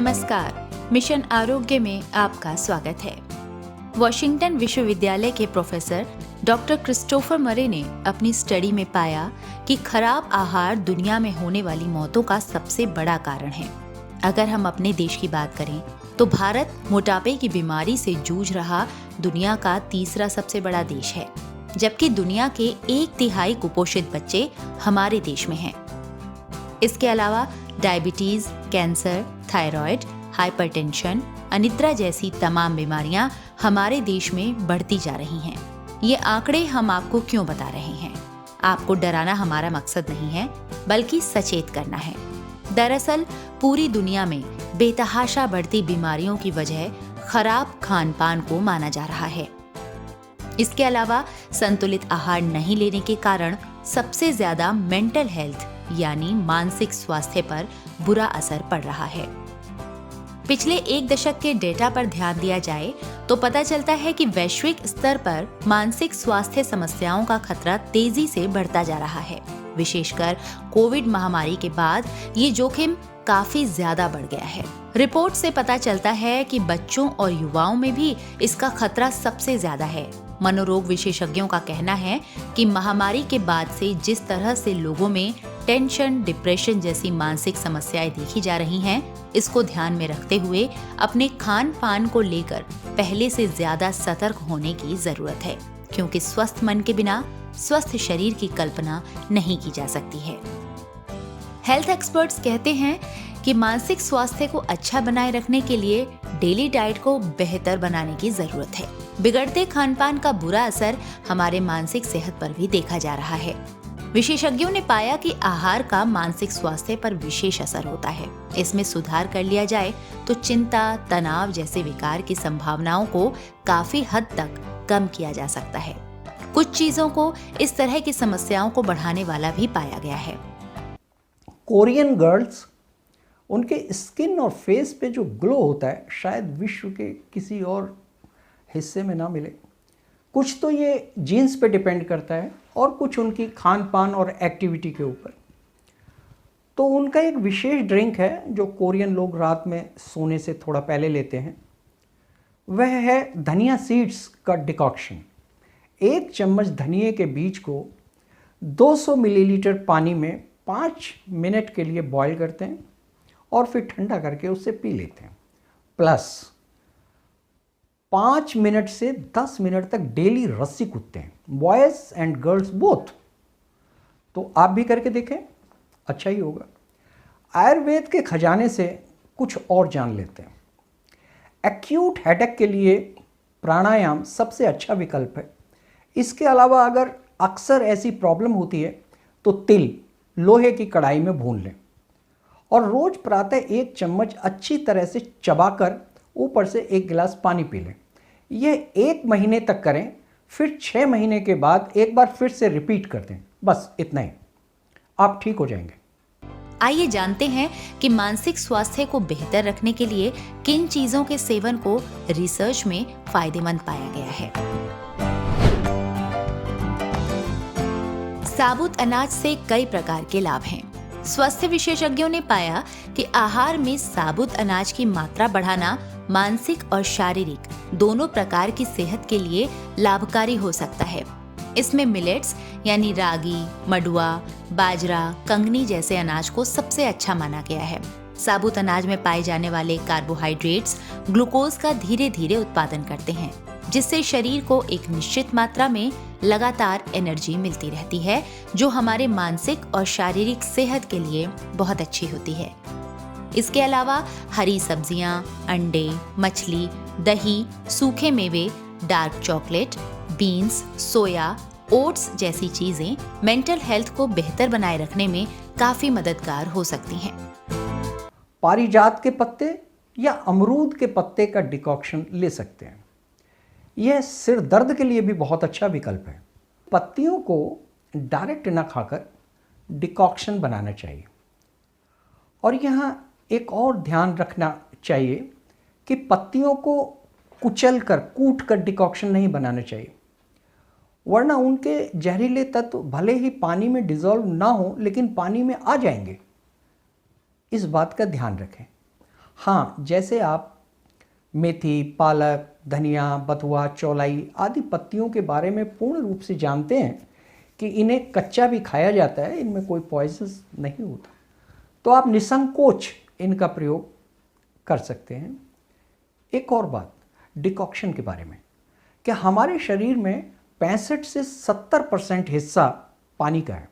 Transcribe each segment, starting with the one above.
नमस्कार, मिशन आरोग्य में आपका स्वागत है। वॉशिंगटन विश्वविद्यालय के प्रोफेसर डॉक्टर क्रिस्टोफर मरे ने अपनी स्टडी में पाया कि खराब आहार दुनिया में होने वाली मौतों का सबसे बड़ा कारण है। अगर हम अपने देश की बात करें तो भारत मोटापे की बीमारी से जूझ रहा दुनिया का तीसरा सबसे बड़ा देश है, जबकि दुनिया के 1/3 कुपोषित बच्चे हमारे देश में हैं। इसके अलावा डायबिटीज, कैंसर, थायराइड, हाइपरटेंशन, अनिद्रा जैसी तमाम बीमारियां हमारे देश में बढ़ती जा रही हैं। ये आंकड़े हम आपको क्यों बता रहे हैं? आपको डराना हमारा मकसद नहीं है, बल्कि सचेत करना है। दरअसल पूरी दुनिया में बेतहाशा बढ़ती बीमारियों की वजह खराब खान पान को माना जा रहा है। इसके अलावा संतुलित आहार नहीं लेने के कारण सबसे ज्यादा मेंटल हेल्थ यानी मानसिक स्वास्थ्य पर बुरा असर पड़ रहा है। पिछले 1 दशक के डेटा पर ध्यान दिया जाए तो पता चलता है कि वैश्विक स्तर पर मानसिक स्वास्थ्य समस्याओं का खतरा तेजी से बढ़ता जा रहा है। विशेषकर कोविड महामारी के बाद ये जोखिम काफी ज्यादा बढ़ गया है। रिपोर्ट से पता चलता है कि बच्चों और युवाओं में भी इसका खतरा सबसे ज्यादा है। मनोरोग विशेषज्ञों का कहना है कि महामारी के बाद से जिस तरह से लोगों में टेंशन, डिप्रेशन जैसी मानसिक समस्याएं देखी जा रही हैं, इसको ध्यान में रखते हुए अपने खान पान को लेकर पहले से ज्यादा सतर्क होने की जरूरत है, क्योंकि स्वस्थ मन के बिना स्वस्थ शरीर की कल्पना नहीं की जा सकती है। हेल्थ एक्सपर्ट्स कहते हैं कि मानसिक स्वास्थ्य को अच्छा बनाए रखने के लिए डेली डाइट को बेहतर बनाने की जरूरत है। बिगड़ते खान-पान का बुरा असर हमारे मानसिक सेहत पर भी देखा जा रहा है। विशेषज्ञों ने पाया कि आहार का मानसिक स्वास्थ्य पर विशेष असर होता है। इसमें सुधार कर लिया जाए तो चिंता, तनाव जैसे विकार की संभावनाओं को काफी हद तक कम किया जा सकता है। कुछ चीजों को इस तरह की समस्याओं को बढ़ाने वाला भी पाया गया है। कोरियन गर्ल्स, उनके स्किन और फेस पे जो ग्लो होता है शायद विश्व के किसी और हिस्से में ना मिले। कुछ तो ये जीन्स पे डिपेंड करता है और कुछ उनकी खान पान और एक्टिविटी के ऊपर। तो उनका एक विशेष ड्रिंक है जो कोरियन लोग रात में सोने से थोड़ा पहले लेते हैं, वह है धनिया सीड्स का डिकॉक्शन। 1 चम्मच धनिए के बीज को 200 मिलीलीटर पानी में 5 मिनट के लिए बॉईल करते हैं और फिर ठंडा करके उससे पी लेते हैं। प्लस 5 मिनट से 10 मिनट तक डेली रस्सी कूदते हैं, बॉयज़ एंड गर्ल्स बोथ। तो आप भी करके देखें, अच्छा ही होगा। आयुर्वेद के खजाने से कुछ और जान लेते हैं। एक्यूट हेडेक के लिए प्राणायाम सबसे अच्छा विकल्प है। इसके अलावा अगर अक्सर ऐसी प्रॉब्लम होती है तो तिल लोहे की कढ़ाई में भून लें और रोज प्रातः 1 चम्मच अच्छी तरह से चबाकर ऊपर से 1 गिलास पानी पी लें। यह 1 महीने तक करें, फिर 6 महीने के बाद एक बार फिर से रिपीट कर दें। बस इतना ही, आप ठीक हो जाएंगे। आइए जानते हैं कि मानसिक स्वास्थ्य को बेहतर रखने के लिए किन चीजों के सेवन को रिसर्च में फायदेमंद पाया गया है। साबुत अनाज से कई प्रकार के लाभ हैं। स्वास्थ्य विशेषज्ञों ने पाया कि आहार में साबुत अनाज की मात्रा बढ़ाना मानसिक और शारीरिक दोनों प्रकार की सेहत के लिए लाभकारी हो सकता है। इसमें मिलेट्स यानी रागी, मडुआ, बाजरा, कंगनी जैसे अनाज को सबसे अच्छा माना गया है। साबुत अनाज में पाए जाने वाले कार्बोहाइड्रेट्स ग्लूकोज का धीरे धीरे उत्पादन करते हैं, जिससे शरीर को एक निश्चित मात्रा में लगातार एनर्जी मिलती रहती है, जो हमारे मानसिक और शारीरिक सेहत के लिए बहुत अच्छी होती है। इसके अलावा हरी सब्जियां, अंडे, मछली, दही, सूखे मेवे, डार्क चॉकलेट, बीन्स, सोया, ओट्स जैसी चीजें मेंटल हेल्थ को बेहतर बनाए रखने में काफी मददगार हो सकती हैं। पारिजात के पत्ते या अमरूद के पत्ते का डिकॉक्शन ले सकते हैं। यह सिर दर्द के लिए भी बहुत अच्छा विकल्प है। पत्तियों को डायरेक्ट न खाकर डिकॉक्शन बनाना चाहिए। और यहाँ एक और ध्यान रखना चाहिए कि पत्तियों को कुचल कर, कूट कर डिकॉक्शन नहीं बनाना चाहिए, वरना उनके जहरीले तत्व भले ही पानी में डिज़ोल्व ना हो लेकिन पानी में आ जाएंगे। इस बात का ध्यान रखें। हाँ, जैसे आप मेथी, पालक, धनिया, बथुआ, चौलाई आदि पत्तियों के बारे में पूर्ण रूप से जानते हैं कि इन्हें कच्चा भी खाया जाता है, इनमें कोई पॉइजन नहीं होता, तो आप निसंकोच इनका प्रयोग कर सकते हैं। एक और बात डिकॉक्शन के बारे में, कि हमारे शरीर में 65 से 70% हिस्सा पानी का है,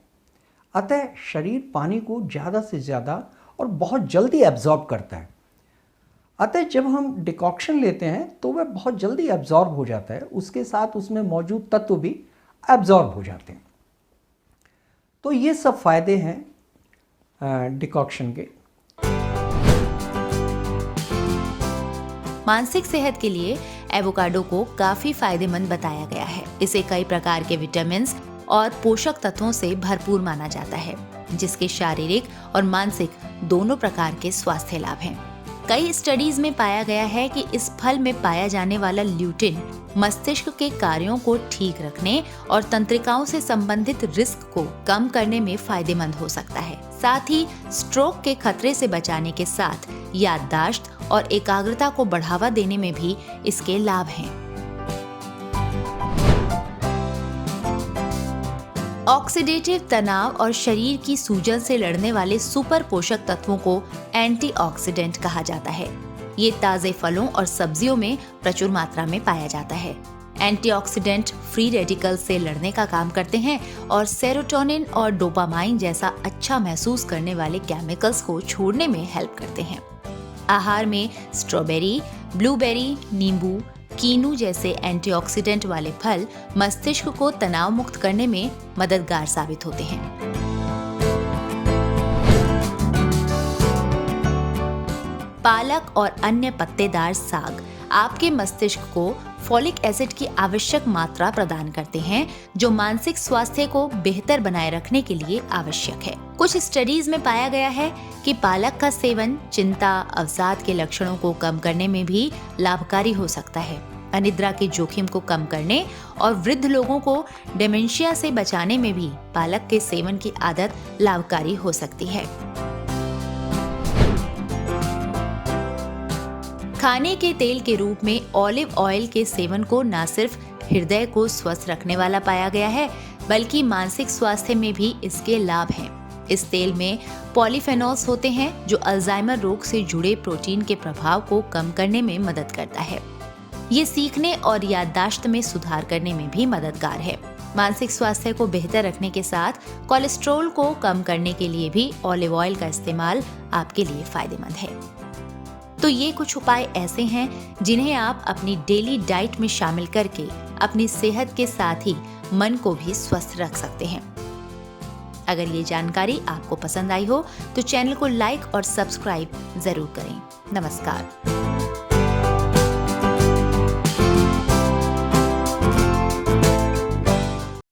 अतः शरीर पानी को ज़्यादा से ज़्यादा और बहुत जल्दी एब्जॉर्ब करता है। अतः जब हम डिकॉक्शन लेते हैं तो वह बहुत जल्दी एब्जॉर्ब हो जाता है, उसके साथ उसमें मौजूद तत्व भी एब्जॉर्ब हो जाते हैं। तो ये सब फायदे हैं डिकॉक्शन के। मानसिक सेहत के लिए एवोकाडो को काफी फायदेमंद बताया गया है। इसे कई प्रकार के विटामिन और पोषक तत्वों से भरपूर माना जाता है, जिसके शारीरिक और मानसिक दोनों प्रकार के स्वास्थ्य लाभ हैं। कई स्टडीज में पाया गया है कि इस फल में पाया जाने वाला ल्यूटिन मस्तिष्क के कार्यों को ठीक रखने और तंत्रिकाओं से संबंधित रिस्क को कम करने में फायदेमंद हो सकता है। साथ ही स्ट्रोक के खतरे से बचाने के साथ याददाश्त और एकाग्रता को बढ़ावा देने में भी इसके लाभ हैं। ऑक्सीडेटिव तनाव और शरीर की सूजन से लड़ने वाले सुपर पोषक तत्वों को एंटीऑक्सीडेंट कहा जाता है। ये ताजे फलों और सब्जियों में प्रचुर मात्रा में पाया जाता है। एंटीऑक्सीडेंट फ्री रेडिकल से लड़ने का काम करते हैं और सेरोटोनिन और डोपामाइन जैसा अच्छा महसूस करने वाले केमिकल्स को छोड़ने में हेल्प करते हैं। आहार में स्ट्रॉबेरी, ब्लूबेरी, नींबू, कीनू जैसे एंटीऑक्सीडेंट वाले फल मस्तिष्क को तनाव मुक्त करने में मददगार साबित होते हैं। पालक और अन्य पत्तेदार साग आपके मस्तिष्क को फॉलिक एसिड की आवश्यक मात्रा प्रदान करते हैं, जो मानसिक स्वास्थ्य को बेहतर बनाए रखने के लिए आवश्यक है। कुछ स्टडीज में पाया गया है कि पालक का सेवन चिंता, अवसाद के लक्षणों को कम करने में भी लाभकारी हो सकता है। अनिद्रा के जोखिम को कम करने और वृद्ध लोगों को डिमेंशिया से बचाने में भी पालक के सेवन की आदत लाभकारी हो सकती है। खाने के तेल के रूप में ऑलिव ऑयल के सेवन को न सिर्फ हृदय को स्वस्थ रखने वाला पाया गया है, बल्कि मानसिक स्वास्थ्य में भी इसके लाभ हैं। इस तेल में पॉलीफेनॉल्स होते हैं, जो अल्जाइमर रोग से जुड़े प्रोटीन के प्रभाव को कम करने में मदद करता है। ये सीखने और याददाश्त में सुधार करने में भी मददगार है। मानसिक स्वास्थ्य को बेहतर रखने के साथ कोलेस्ट्रॉल को कम करने के लिए भी ऑलिव ऑयल का इस्तेमाल आपके लिए फायदेमंद है। तो ये कुछ उपाय ऐसे हैं जिन्हें आप अपनी डेली डाइट में शामिल करके अपनी सेहत के साथ ही मन को भी स्वस्थ रख सकते हैं। अगर ये जानकारी आपको पसंद आई हो तो चैनल को लाइक और सब्सक्राइब जरूर करें। नमस्कार।